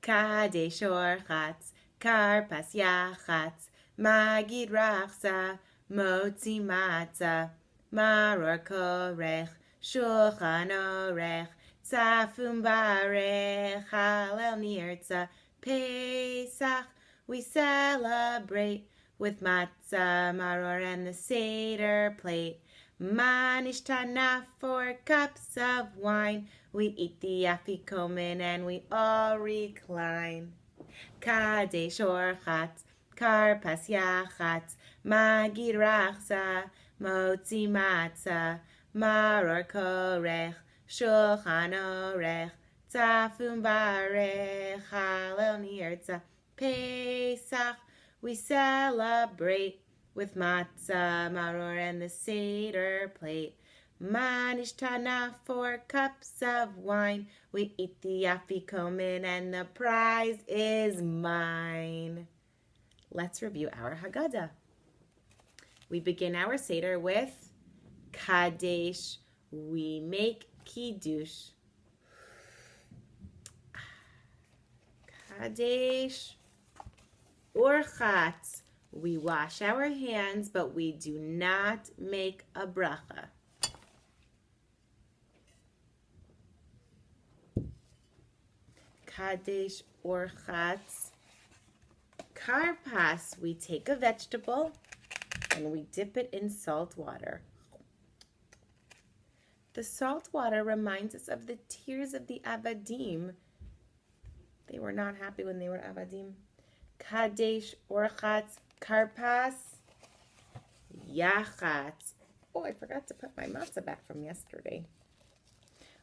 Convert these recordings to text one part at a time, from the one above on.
Kadesh Orchatz, Karpas Yachatz, Magid Rachza, Motzi Matzah, Maror Korech, Shulchan Orech, Tzafum Barech, Halel Nirtza, Pesach, we celebrate with matzah, maror, and the Seder plate. Manishtana, 4 cups of wine. We eat the afikomen and we all recline. Kadesh Orchatz, Karpas Yachatz, Magid Rachza, Motzi Matzah, Maror Korech, Shulchan Orech, Tzafum Barech, Halel Nirtza, Pesach, we celebrate with matzah, maror, and the Seder plate. Manishtana, 4 cups of wine. We eat the afikomen and the prize is mine. Let's review our Haggadah. We begin our Seder with Kadesh. We make Kiddush. Kadesh Orchatz. We wash our hands, but we do not make a bracha. Kadesh Orchatz. Karpas. We take a vegetable and we dip it in salt water. The salt water reminds us of the tears of the Avadim. They were not happy when they were Avadim. Kadesh Orchatz. Karpas Yachatz. Oh, I forgot to put my matzah back from yesterday.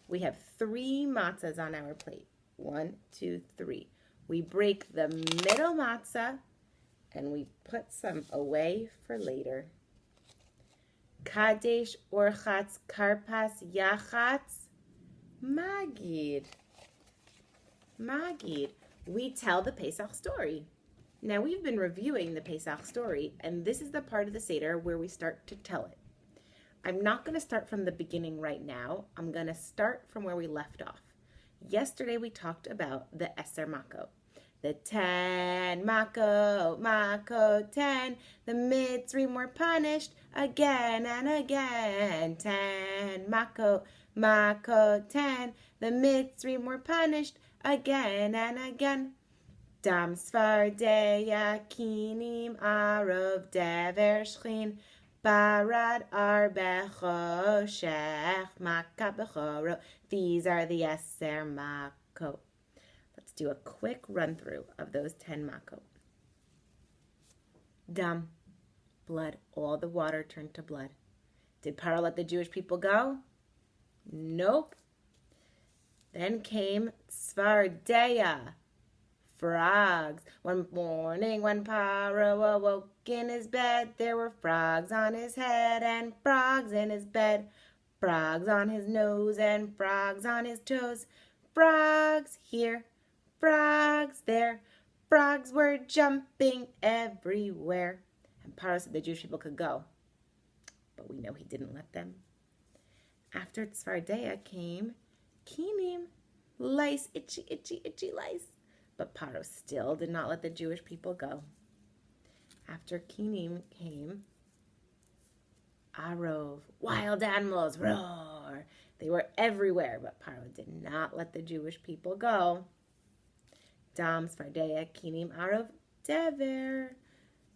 We have 3 matzahs on our plate. 1, 2, 3. We break the middle matzah and we put some away for later. Kadesh Orchatz Karpas Yachatz Magid. Magid. We tell the Pesach story. Now, we've been reviewing the Pesach story, and this is the part of the Seder where we start to tell it. I'm not going to start from the beginning right now. I'm going to start from where we left off. Yesterday, we talked about the Eser Makot. The 10 Makot, 10. The Mitzrim were punished again and again. 10 Makot, 10. The Mitzrim were punished again and again. Dam Svardeya Kinim Arov Dever Shchin Barad Arbechoshech Maka Bechoro. These are the Eser Makot. Let's do a quick run through of those 10 Makot. Dam, blood. All the water turned to blood. Did Paro let the Jewish people go? Nope. Then came Svardeya. Frogs. One morning when Paro awoke in his bed, there were frogs on his head and frogs in his bed. Frogs on his nose and frogs on his toes. Frogs here, frogs there. Frogs were jumping everywhere. And Paro said the Jewish people could go. But we know he didn't let them. After Tzvardeya came Kinim, lice, itchy, itchy, itchy lice. But Paro still did not let the Jewish people go. After Kinim came Arov, wild animals, roar. They were everywhere, but Paro did not let the Jewish people go. Dam, Svardeya, Kinim, Arov, Dever.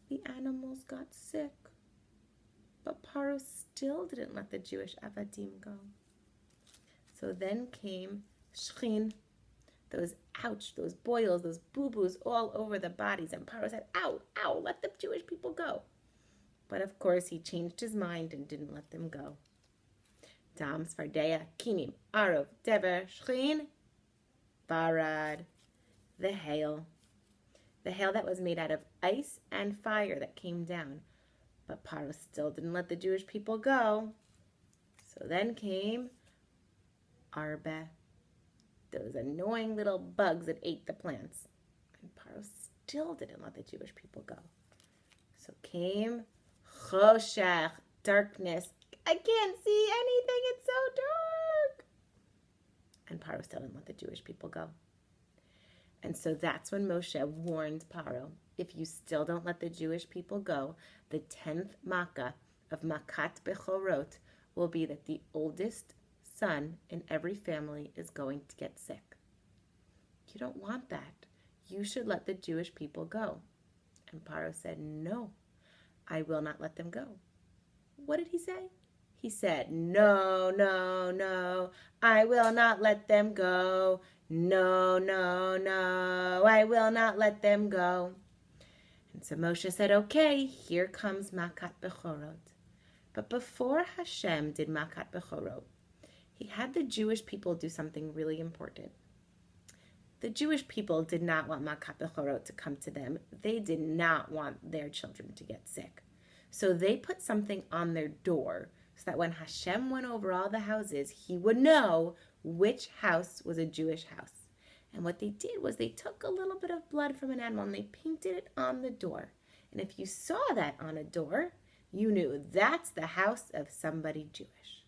The animals got sick. But Paro still didn't let the Jewish Avadim go. So then came Shchin, those boils, those boo-boos all over the bodies. And Paro said, ow, ow, let the Jewish people go. But of course, he changed his mind and didn't let them go. Dam, Svardeya, Kinim, Arov, Dever, Shchin, Barad, the hail. The hail that was made out of ice and fire that came down. But Paro still didn't let the Jewish people go. So then came Arbe, those annoying little bugs that ate the plants. And Paro still didn't let the Jewish people go. So came Choshech, darkness. I can't see anything, it's so dark. And Paro still didn't let the Jewish people go. And so that's when Moshe warned Paro, if you still don't let the Jewish people go, the 10th Makkah of Makat Bechorot will be that the oldest son in every family is going to get sick. You don't want that. You should let the Jewish people go. And Paro said, no, I will not let them go. What did he say? He said, no, no, no, I will not let them go. No, no, no, I will not let them go. And so Moshe said, okay, here comes Makat Bechorot. But before Hashem did Makat Bechorot, he had the Jewish people do something really important. The Jewish people did not want Makat Bechorot to come to them. They did not want their children to get sick. So they put something on their door so that when Hashem went over all the houses, he would know which house was a Jewish house. And what they did was they took a little bit of blood from an animal and they painted it on the door. And if you saw that on a door, you knew that's the house of somebody Jewish.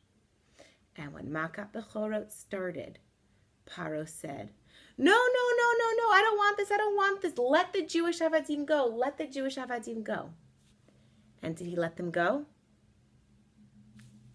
And when Makat Bechorot started, Paro said, no, I don't want this. Let the Jewish Avadim go. Let the Jewish Avadim go. And did he let them go?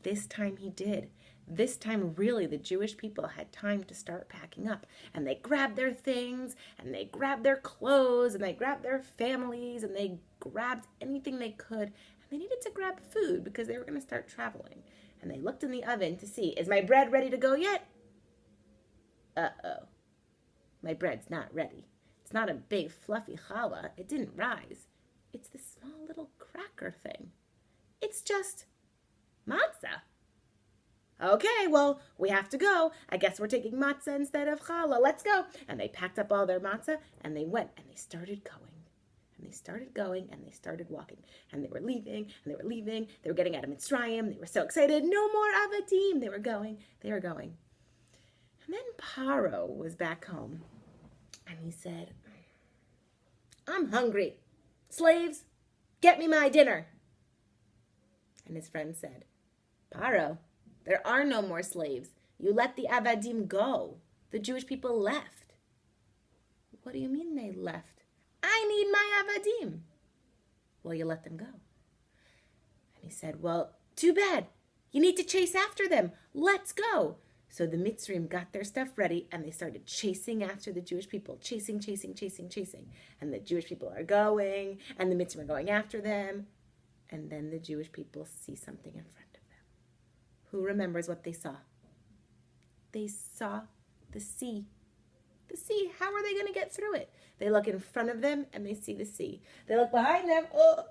This time he did. This time, really, the Jewish people had time to start packing up. And they grabbed their things, and they grabbed their clothes, and they grabbed their families, and they grabbed anything they could. And they needed to grab food because they were going to start traveling. And they looked in the oven to see, is my bread ready to go yet? Uh-oh. My bread's not ready. It's not a big fluffy challah. It didn't rise. It's this small little cracker thing. It's just matzah. Okay, well, we have to go. I guess we're taking matzah instead of challah. Let's go. And they packed up all their matzah, and they went, and they started going. And they started going, and they started walking. And they were leaving, and they were leaving. They were getting out of Mitzrayim. They were so excited. No more Avadim. They were going. And then Paro was back home, and he said, I'm hungry. Slaves, get me my dinner. And his friend said, Paro, there are no more slaves. You let the Avadim go. The Jewish people left. What do you mean they left? I need my Avadim. Well, you let them go. And he said, well, too bad. You need to chase after them. Let's go. So the Mitzrayim got their stuff ready, and they started chasing after the Jewish people. Chasing. And the Jewish people are going, and the Mitzrayim are going after them. And then the Jewish people see something in front of them. Who remembers what they saw? They saw the sea. The sea. How are they going to get through it? They look in front of them, and they see the sea. They look behind them. Oh,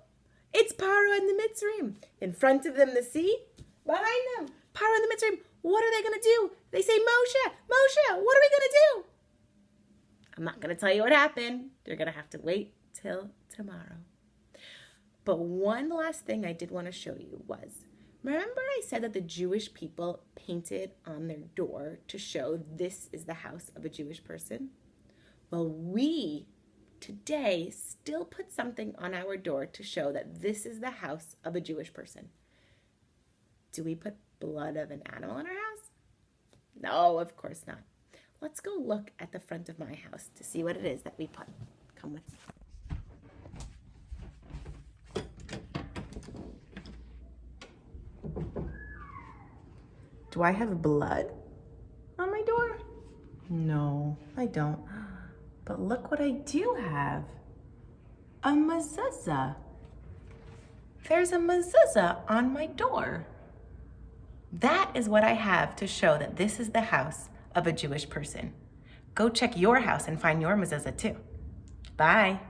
it's Paro and the Mitzrayim. In front of them, the sea. Behind them, Paro and the Mitzrayim. What are they going to do? They say, Moshe, what are we going to do? I'm not going to tell you what happened. You're going to have to wait till tomorrow. But one last thing I did want to show you was, remember I said that the Jewish people painted on their door to show this is the house of a Jewish person? Well, we today still put something on our door to show that this is the house of a Jewish person. Do we put blood of an animal in our house? No, of course not. Let's go look at the front of my house to see what it is that we put. Come with me. Do I have blood on my door? No, I don't. But look what I do have. A mezuzah. There's a mezuzah on my door. That is what I have to show that this is the house of a Jewish person. Go check your house and find your mezuzah too. Bye.